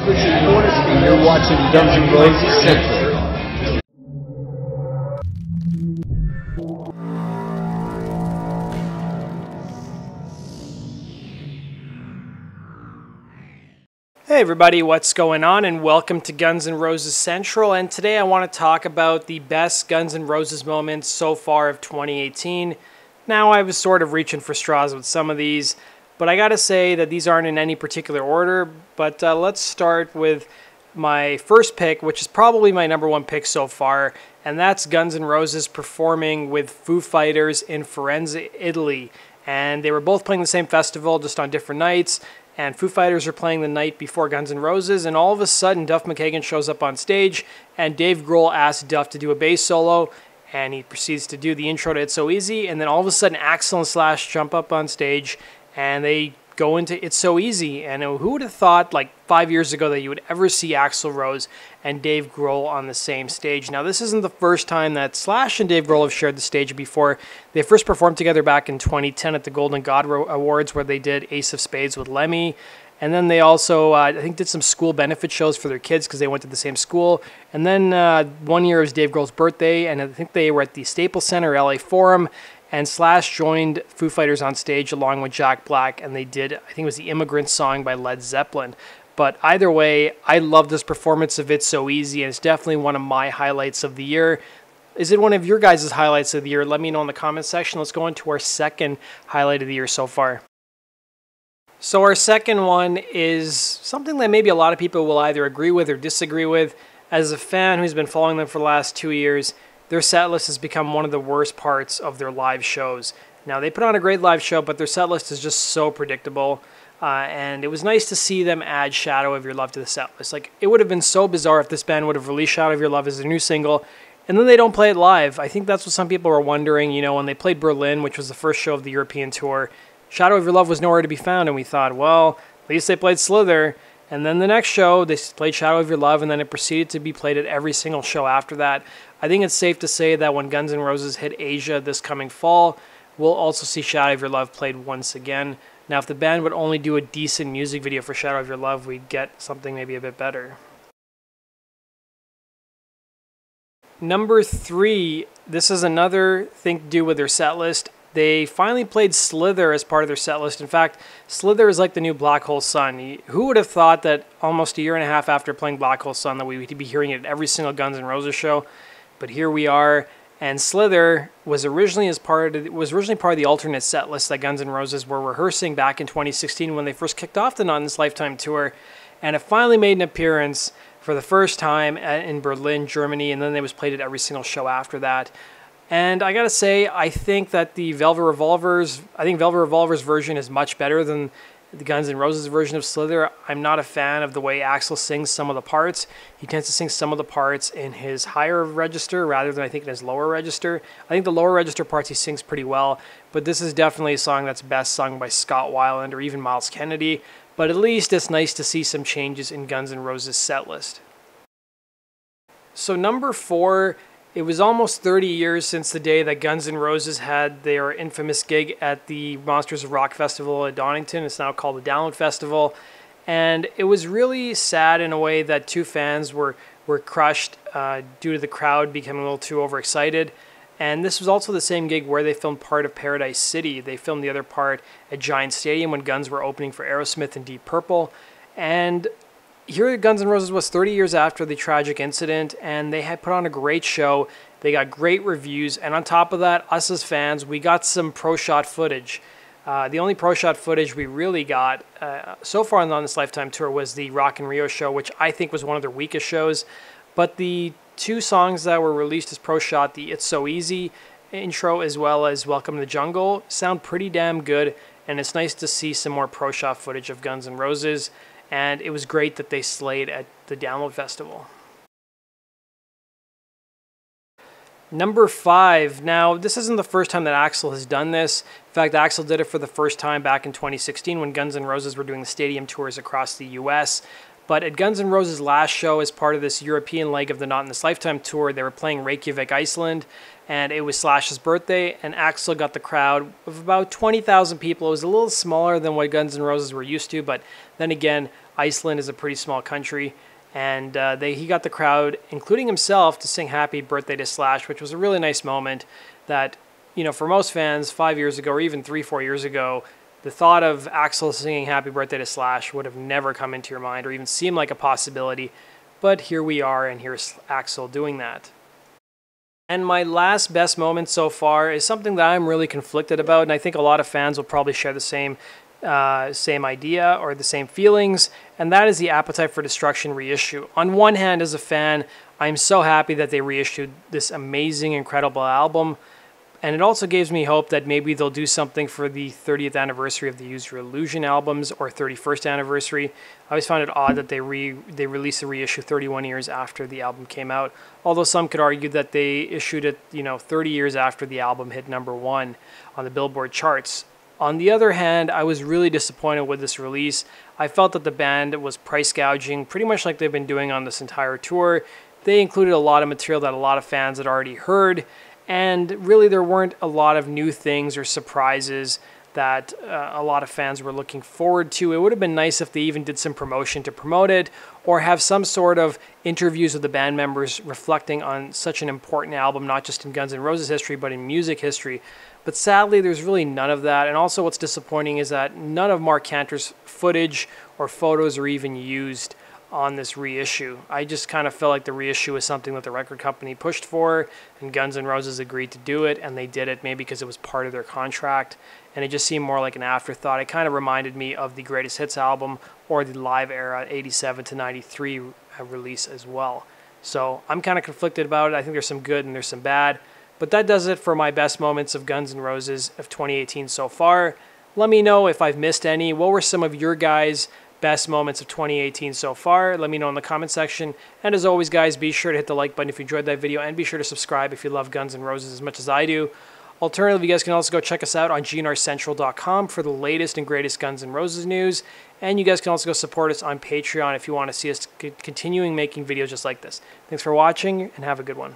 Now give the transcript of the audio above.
Switching corner speed, you're watching Guns N' Roses Central. Hey everybody, what's going on, and welcome to Guns N' Roses Central. And today I want to talk about the best Guns N' Roses moments so far of 2018. Now, I was sort of reaching for straws with some of these, but I gotta say that these aren't in any particular order. But let's start with my first pick, which is probably my number one pick so far, and that's Guns N' Roses performing with Foo Fighters in Firenze, Italy. And they were both playing the same festival, just on different nights. And Foo Fighters are playing the night before Guns N' Roses, and all of a sudden Duff McKagan shows up on stage, and Dave Grohl asks Duff to do a bass solo, and he proceeds to do the intro to It's So Easy, and then all of a sudden Axl and Slash jump up on stage, and they go into It's So Easy. And who would have thought, like 5 years ago, that you would ever see Axl Rose and Dave Grohl on the same stage? Now, this isn't the first time that Slash and Dave Grohl have shared the stage before. They first performed together back in 2010 at the Golden God Awards, where they did Ace of Spades with Lemmy. And then they also, I think, did some school benefit shows for their kids because they went to the same school. And then one year was Dave Grohl's birthday, and I think they were at the Staples Center LA Forum, and Slash joined Foo Fighters on stage along with Jack Black, and they did, I think it was the Immigrant Song by Led Zeppelin. But either way, I love this performance of It's So Easy, and it's definitely one of my highlights of the year. Is it one of your guys' highlights of the year? Let me know in the comment section. Let's go into our second highlight of the year so far. So our second one is something that maybe a lot of people will either agree with or disagree with. As a fan who's been following them for the last 2 years, their set list has become one of the worst parts of their live shows. Now, they put on a great live show, but their set list is just so predictable. And it was nice to see them add Shadow of Your Love to the set list. Like, it would have been so bizarre if this band would have released Shadow of Your Love as a new single, and then they don't play it live. I think that's what some people were wondering. You know, when they played Berlin, which was the first show of the European tour, Shadow of Your Love was nowhere to be found, and we thought, well, at least they played Slither. And then the next show, they played Shadow of Your Love, and then it proceeded to be played at every single show after that. I think it's safe to say that when Guns N' Roses hit Asia this coming fall, we'll also see Shadow of Your Love played once again. Now, if the band would only do a decent music video for Shadow of Your Love, we'd get something maybe a bit better. Number 3, this is another thing to do with their set list. They finally played Slither as part of their set list. In fact, Slither is like the new Black Hole Sun. Who would have thought that almost a year and a half after playing Black Hole Sun that we would be hearing it at every single Guns N' Roses show? But here we are. And Slither was originally part of the alternate set list that Guns N' Roses were rehearsing back in 2016 when they first kicked off the Not in This Lifetime tour. And it finally made an appearance for the first time in Berlin, Germany, and then it was played at every single show after that. And I gotta say, I think that Velvet Revolver's version is much better than the Guns N' Roses version of Slither. I'm not a fan of the way Axl sings some of the parts. He tends to sing some of the parts in his higher register rather than I think in his lower register. I think the lower register parts he sings pretty well, but this is definitely a song that's best sung by Scott Weiland or even Miles Kennedy. But at least it's nice to see some changes in Guns N' Roses' set list. So number 4, it was almost 30 years since the day that Guns N' Roses had their infamous gig at the Monsters of Rock Festival at Donington. It's now called the Download Festival. And it was really sad in a way that two fans were crushed due to the crowd becoming a little too overexcited. And this was also the same gig where they filmed part of Paradise City. They filmed the other part at Giant Stadium when Guns were opening for Aerosmith and Deep Purple. And here Guns N' Roses was 30 years after the tragic incident, and they had put on a great show. They got great reviews, and on top of that, us as fans, we got some pro-shot footage. The only pro-shot footage we really got so far on this Lifetime tour was the Rock in Rio show, which I think was one of their weakest shows. But the 2 songs that were released as pro-shot, the It's So Easy intro as well as Welcome to the Jungle, sound pretty damn good, and it's nice to see some more pro-shot footage of Guns N' Roses. And it was great that they slayed at the Download Festival. Number 5. Now, this isn't the first time that Axl has done this. In fact, Axl did it for the first time back in 2016 when Guns N' Roses were doing the stadium tours across the US. But at Guns N' Roses' last show as part of this European leg of the Not in This Lifetime tour, they were playing Reykjavik, Iceland, and it was Slash's birthday, and Axl got the crowd of about 20,000 people. It was a little smaller than what Guns N' Roses were used to, but then again, Iceland is a pretty small country, and he got the crowd, including himself, to sing Happy Birthday to Slash, which was a really nice moment that, you know, for most fans 5 years ago or even 3-4 years ago, the thought of Axl singing Happy Birthday to Slash would have never come into your mind or even seemed like a possibility. But here we are, and here's Axl doing that. And my last best moment so far is something that I'm really conflicted about, and I think a lot of fans will probably share the same idea or the same feelings, and that is the Appetite for Destruction reissue. On one hand, as a fan, I'm so happy that they reissued this amazing, incredible album. And it also gives me hope that maybe they'll do something for the 30th anniversary of the Use Your Illusion albums or 31st anniversary. I always found it odd that they released a reissue 31 years after the album came out. Although some could argue that they issued it, 30 years after the album hit #1 on the Billboard charts. On the other hand, I was really disappointed with this release. I felt that the band was price gouging, pretty much like they've been doing on this entire tour. They included a lot of material that a lot of fans had already heard. And really, there weren't a lot of new things or surprises that a lot of fans were looking forward to. It would have been nice if they even did some promotion to promote it, or have some sort of interviews with the band members reflecting on such an important album, not just in Guns N' Roses history, but in music history. But sadly, there's really none of that. And also what's disappointing is that none of Mark Cantor's footage or photos are even used on this reissue. I just kind of felt like the reissue was something that the record company pushed for, and Guns N' Roses agreed to do it, and they did it maybe because it was part of their contract, and it just seemed more like an afterthought. It kind of reminded me of the Greatest Hits album or the Live Era 87 to 93 release as well. So I'm kind of conflicted about it. I think there's some good and there's some bad, but that does it for my best moments of Guns N' Roses of 2018 so far. Let me know if I've missed any. What were some of your guys' best moments of 2018 so far? Let me know in the comment section. And as always, guys, be sure to hit the like button if you enjoyed that video, and be sure to subscribe if you love Guns N' Roses as much as I do. Alternatively, you guys can also go check us out on gnrcentral.com for the latest and greatest Guns N' Roses news. And you guys can also go support us on Patreon if you want to see us continuing making videos just like this. Thanks for watching, and have a good one.